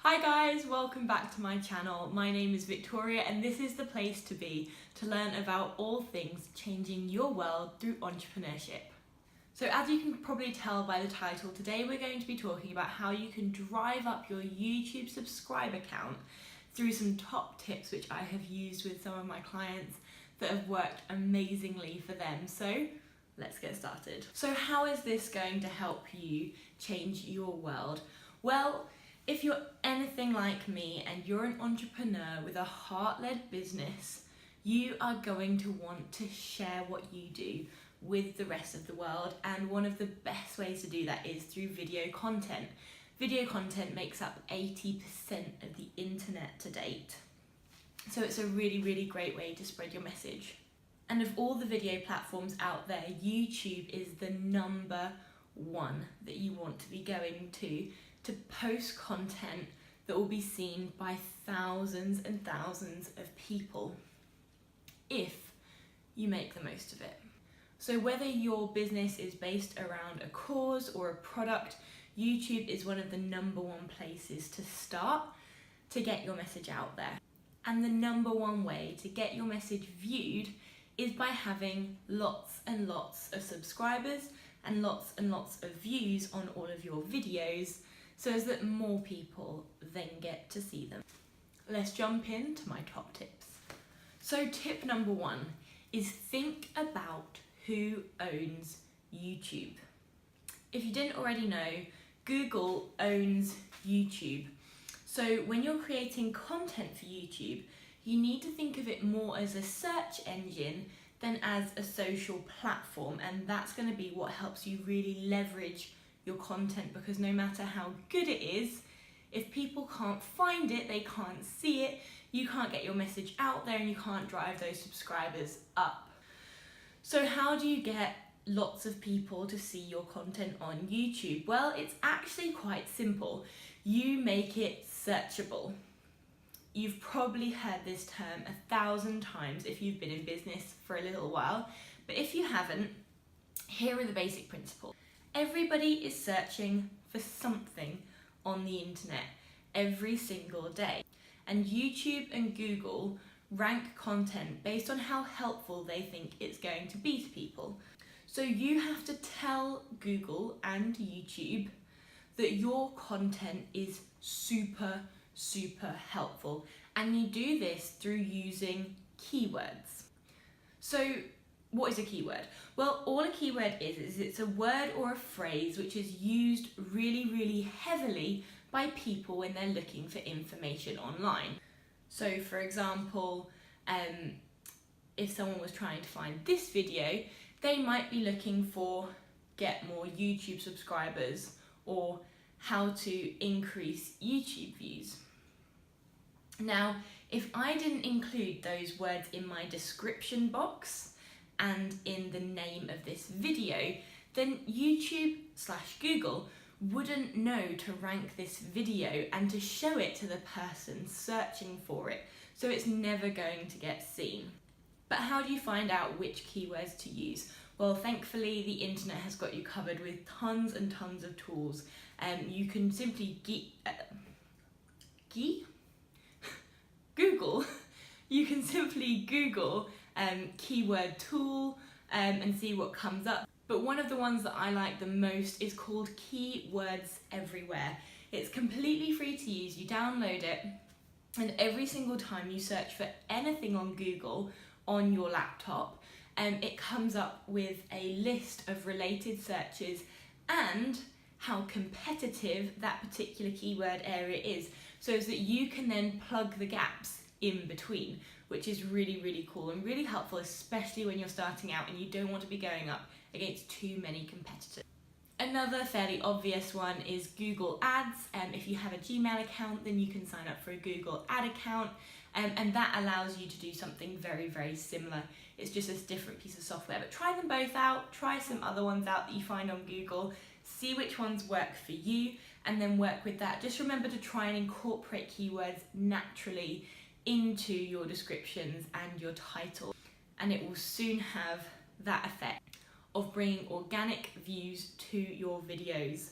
Hi guys, welcome back to my channel. My name is Victoria and this is the place to be to learn about all things changing your world through entrepreneurship. So as you can probably tell by the title, today we're going to be talking about how you can drive up your YouTube subscriber count through some top tips which I have used with some of my clients that have worked amazingly for them. So let's get started. So how is this going to help you change your world? Well, if you're anything like me and you're an entrepreneur with a heart-led business, you are going to want to share what you do with the rest of the world, and one of the best ways to do that is through video content. Video content makes up 80% of the internet to date, so it's a really great way to spread your message. And of all the video platforms out there, YouTube is the number one that you want to be going to post content that will be seen by thousands and thousands of people if you make the most of it. So whether your business is based around a cause or a product, YouTube is one of the number one places to start to get your message out there. And the number one way to get your message viewed is by having lots and lots of subscribers and lots of views on all of your videos, so as that more people then get to see them. Let's jump into my top tips. So tip number one is think about who owns YouTube. If you didn't already know, Google owns YouTube. So when you're creating content for YouTube, you need to think of it more as a search engine than as a social platform, and that's going to be what helps you really leverage your content, because no matter how good it is, if people can't find it, they can't see it, you can't get your message out there and you can't drive those subscribers up. So how do you get lots of people to see your content on YouTube? Well, it's actually quite simple. You make it searchable. You've probably heard this term 1,000 times if you've been in business for a little while, but if you haven't, here are the basic principles. Everybody is searching for something on the internet every single day, and YouTube and Google rank content based on how helpful they think it's going to be to people. So you have to tell Google and YouTube that your content is super helpful, and you do this through using keywords. So what is a keyword? Well, all a keyword is it's a word or a phrase which is used really heavily by people when they're looking for information online. So for example, if someone was trying to find this video, they might be looking for get more YouTube subscribers or how to increase YouTube views. Now, if I didn't include those words in my description box and in the name of this video, then YouTube/Google wouldn't know to rank this video and to show it to the person searching for it, so it's never going to get seen. But how do you find out which keywords to use? Well, thankfully the internet has got you covered with tons and tons of tools. You can simply Google. You can simply Google keyword tool and see what comes up. But one of the ones that I like the most is called Keywords Everywhere. It's completely free to use. You download it, and every single time you search for anything on Google on your laptop, it comes up with a list of related searches and how competitive that particular keyword area is, so that you can then plug the gaps in between, which is really cool and really helpful, especially when you're starting out and you don't want to be going up against too many competitors. Another fairly obvious one is Google Ads. If you have a Gmail account, then you can sign up for a Google Ad account, and that allows you to do something very similar. It's just a different piece of software, but try them both out, try some other ones out that you find on Google, see which ones work for you, and then work with that. Just remember to try and incorporate keywords naturally into your descriptions and your title, and it will soon have that effect of bringing organic views to your videos.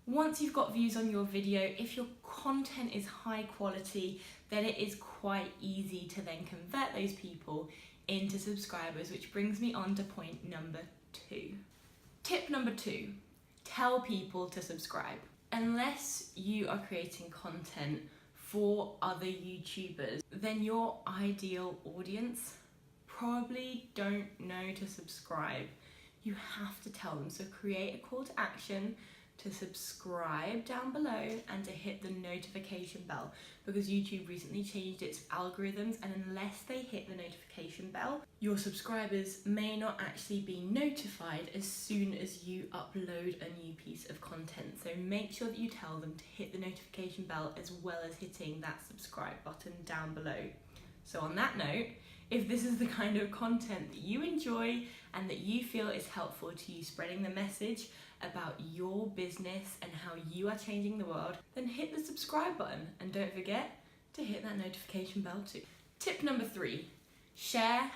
Once you've got views on your video, if your content is high quality, then it is quite easy to then convert those people into subscribers, which brings me on to point number 2. Tip number 2, tell people to subscribe. Unless you are creating content for other YouTubers, then your ideal audience probably don't know to subscribe. You have to tell them. So create a call to action to subscribe down below and to hit the notification bell, because YouTube recently changed its algorithms, and unless they hit the notification bell, your subscribers may not actually be notified as soon as you upload a new piece of content. So make sure that you tell them to hit the notification bell as well as hitting that subscribe button down below. So on that note, if this is the kind of content that you enjoy and that you feel is helpful to you spreading the message about your business and how you are changing the world, then hit the subscribe button and don't forget to hit that notification bell too. Tip number 3, share,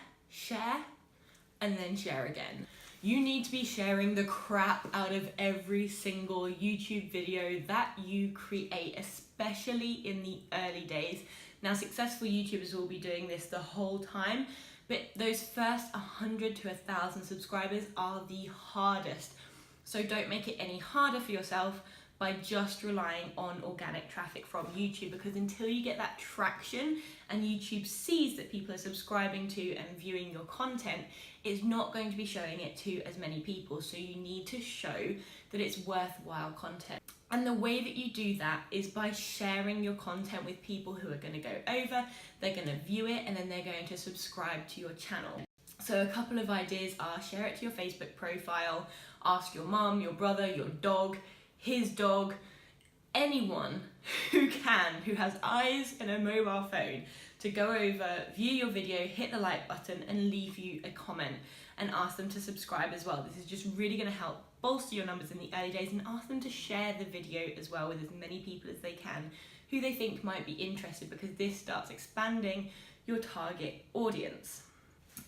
and then share again. You need to be sharing the crap out of every single YouTube video that you create, especially in the early days. Now, successful YouTubers will be doing this the whole time, but those first 100 to 1,000 subscribers are the hardest. So don't make it any harder for yourself by just relying on organic traffic from YouTube, because until you get that traction and YouTube sees that people are subscribing to and viewing your content, it's not going to be showing it to as many people. So you need to show that it's worthwhile content. And the way that you do that is by sharing your content with people who are going to go over, they're going to view it, and then they're going to subscribe to your channel. So a couple of ideas are: share it to your Facebook profile, ask your mum, your brother, your dog, his dog, anyone who has eyes and a mobile phone to go over, view your video, hit the like button and leave you a comment, and ask them to subscribe as well. This is just really going to help bolster your numbers in the early days, and ask them to share the video as well with as many people as they can who they think might be interested, because this starts expanding your target audience.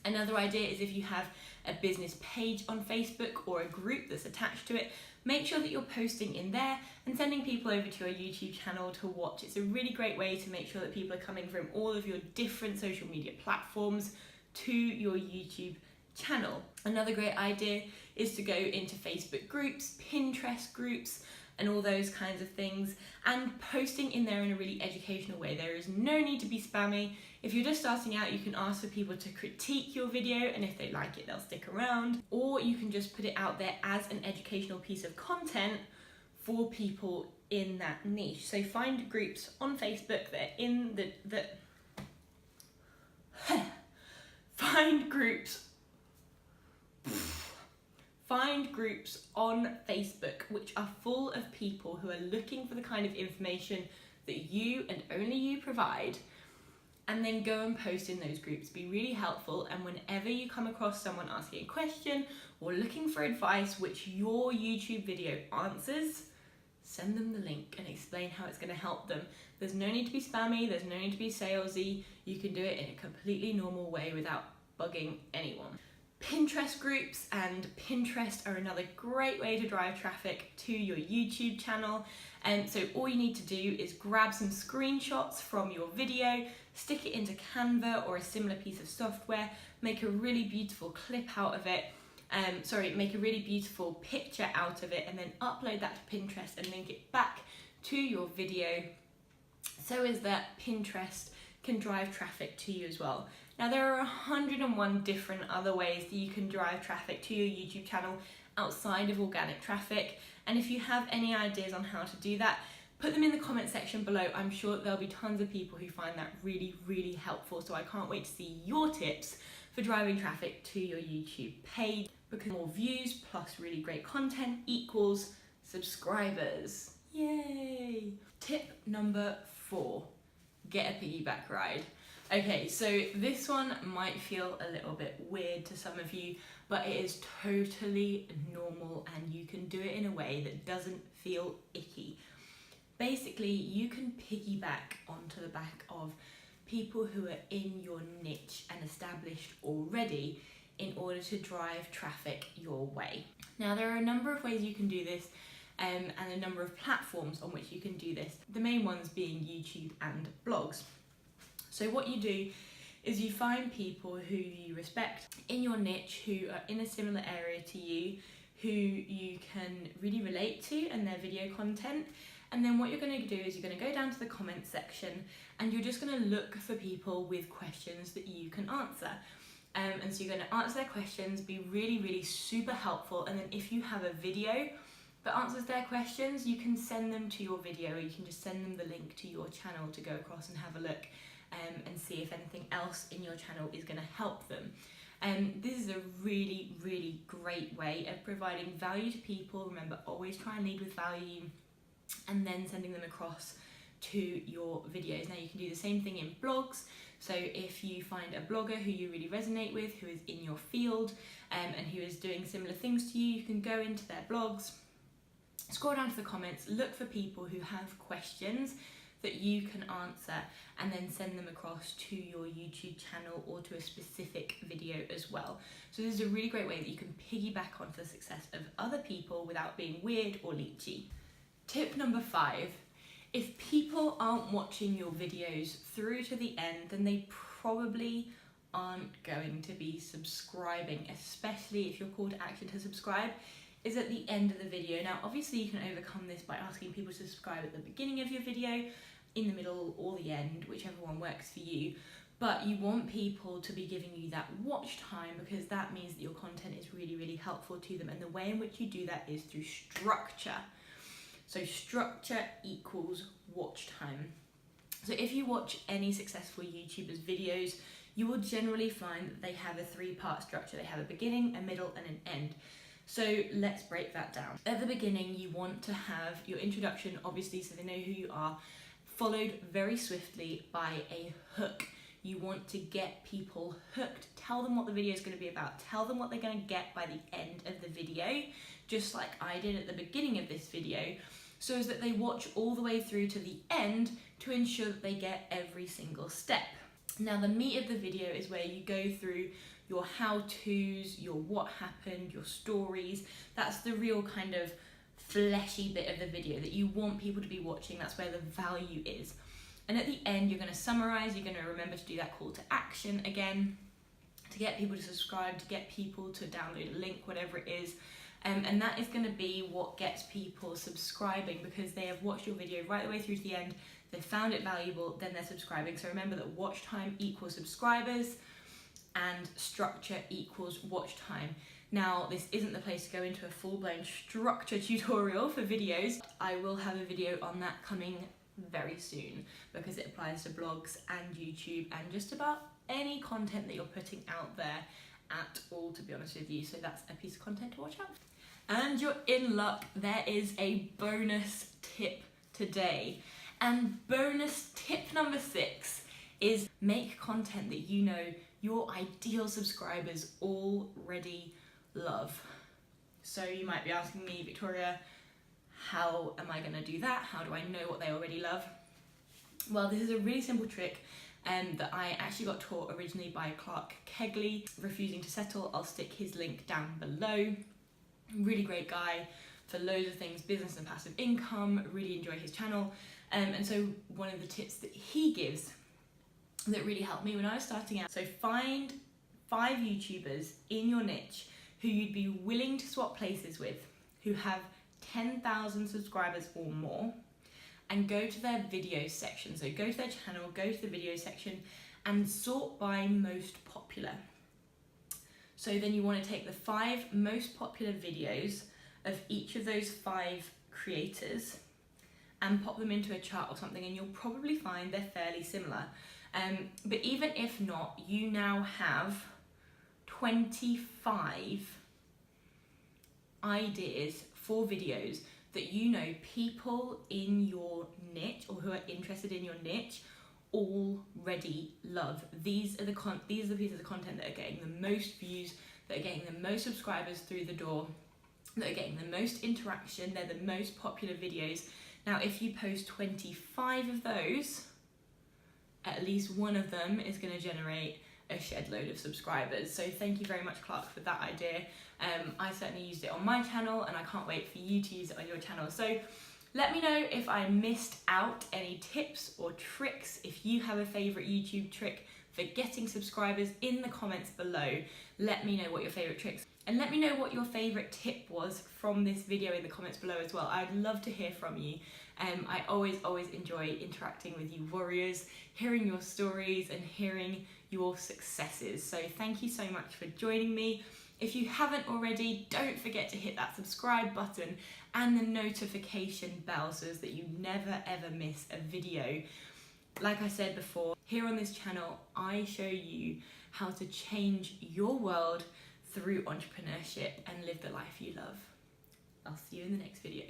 Another idea is, if you have a business page on Facebook or a group that's attached to it, make sure that you're posting in there and sending people over to your YouTube channel to watch. It's a really great way to make sure that people are coming from all of your different social media platforms to your YouTube channel. Another great idea is to go into Facebook groups, Pinterest groups, and all those kinds of things, and posting in there in a really educational way. There is no need to be spammy. If you're just starting out, you can ask for people to critique your video, and if they like it, they'll stick around. Or you can just put it out there as an educational piece of content for people in that niche. So find groups on Facebook that are in Find groups on Facebook which are full of people who are looking for the kind of information that you and only you provide, and then go and post in those groups. Be really helpful, and whenever you come across someone asking a question or looking for advice which your YouTube video answers, send them the link and explain how it's going to help them. There's no need to be spammy, there's no need to be salesy. You can do it in a completely normal way without bugging anyone. Pinterest groups and Pinterest are another great way to drive traffic to your YouTube channel. And so all you need to do is grab some screenshots from your video, stick it into Canva or a similar piece of software, make a really beautiful clip out of it, make a really beautiful picture out of it, and then upload that to Pinterest and link it back to your video, so as that Pinterest can drive traffic to you as well. Now, there are 101 different other ways that you can drive traffic to your YouTube channel outside of organic traffic, and if you have any ideas on how to do that, put them in the comment section below. I'm sure there'll be tons of people who find that really, really helpful, so I can't wait to see your tips for driving traffic to your YouTube page, because more views plus really great content equals subscribers. Yay! Tip number 4, get a piggyback ride. Okay, so this one might feel a little bit weird to some of you, but it is totally normal, and you can do it in a way that doesn't feel icky. Basically, you can piggyback onto the back of people who are in your niche and established already in order to drive traffic your way. Now, there are a number of ways you can do this, and a number of platforms on which you can do this, the main ones being YouTube and blogs. So what you do is you find people who you respect in your niche, who are in a similar area to you, who you can really relate to and their video content. And then what you're going to do is you're going to go down to the comments section and you're just going to look for people with questions that you can answer. And so you're going to answer their questions, be really super helpful, and then if you have a video that answers their questions, you can send them to your video, or you can just send them the link to your channel to go across and have a look and see if anything else in your channel is going to help them. This is a really great way of providing value to people. Remember, always try and lead with value, and then sending them across to your videos. Now you can do the same thing in blogs. So if you find a blogger who you really resonate with, who is in your field and who is doing similar things to you, you can go into their blogs, scroll down to the comments, look for people who have questions that you can answer, and then send them across to your YouTube channel or to a specific video as well. So this is a really great way that you can piggyback onto the success of other people without being weird or leechy. Tip number 5, if people aren't watching your videos through to the end, then they probably aren't going to be subscribing, especially if your call to action to subscribe is at the end of the video. Now, obviously you can overcome this by asking people to subscribe at the beginning of your video, in the middle, or the end, whichever one works for you. But you want people to be giving you that watch time, because that means that your content is really helpful to them. And the way in which you do that is through structure. So structure equals watch time. So if you watch any successful YouTubers' videos, you will generally find that they have a 3-part structure. They have a beginning, a middle, and an end. So let's break that down. At the beginning, you want to have your introduction, obviously, so they know who you are, followed very swiftly by a hook. You want to get people hooked. Tell them what the video is going to be about. Tell them what they're going to get by the end of the video, just like I did at the beginning of this video, so as that they watch all the way through to the end to ensure that they get every single step. Now, the meat of the video is where you go through your how-tos, your what happened, your stories. That's the real kind of fleshy bit of the video that you want people to be watching. That's where the value is. And at the end, you're going to summarize. You're going to remember to do that call to action again, to get people to subscribe, to get people to download a link, whatever it is. And that is going to be what gets people subscribing, because they have watched your video right the way through to the end, they've found it valuable, then they're subscribing. So remember that watch time equals subscribers and structure equals watch time. Now, this isn't the place to go into a full-blown structure tutorial for videos. I will have a video on that coming very soon, because it applies to blogs and YouTube and just about any content that you're putting out there at all, to be honest with you. So that's a piece of content to watch out. And you're in luck, there is a bonus tip today. And bonus tip number 6 is make content that you know your ideal subscribers already love. So you might be asking me, Victoria, how am I going to do that? How do I know what they already love? Well, this is a really simple trick that I actually got taught originally by Clark Kegley, Refusing to Settle. I'll stick his link down below. Really great guy for loads of things, business and passive income. Really enjoy his channel. And so one of the tips that he gives that really helped me when I was starting out. So find 5 YouTubers in your niche who you'd be willing to swap places with, who have 10,000 subscribers or more, and go to their video section. So go to their channel, go to the video section, and sort by most popular. So then you want to take the 5 most popular videos of each of those 5 creators and pop them into a chart or something, and you'll probably find they're fairly similar. But even if not, you now have 25 ideas for videos that you know people in your niche, or who are interested in your niche, already love. These are the pieces of content that are getting the most views, that are getting the most subscribers through the door, that are getting the most interaction. They're the most popular videos. Now, if you post 25 of those, at least one of them is going to generate a shed load of subscribers. So thank you very much, Clark, for that idea. I certainly used it on my channel, and I can't wait for you to use it on your channel. So let me know if I missed out any tips or tricks. If you have a favourite YouTube trick for getting subscribers in the comments below, let me know what your favourite tricks, and let me know what your favourite tip was from this video in the comments below as well. I'd love to hear from you. I always enjoy interacting with you warriors, hearing your stories and hearing your successes. So thank you so much for joining me. If you haven't already, don't forget to hit that subscribe button and the notification bell so that you never ever miss a video. Like I said before, here on this channel, I show you how to change your world through entrepreneurship and live the life you love. I'll see you in the next video.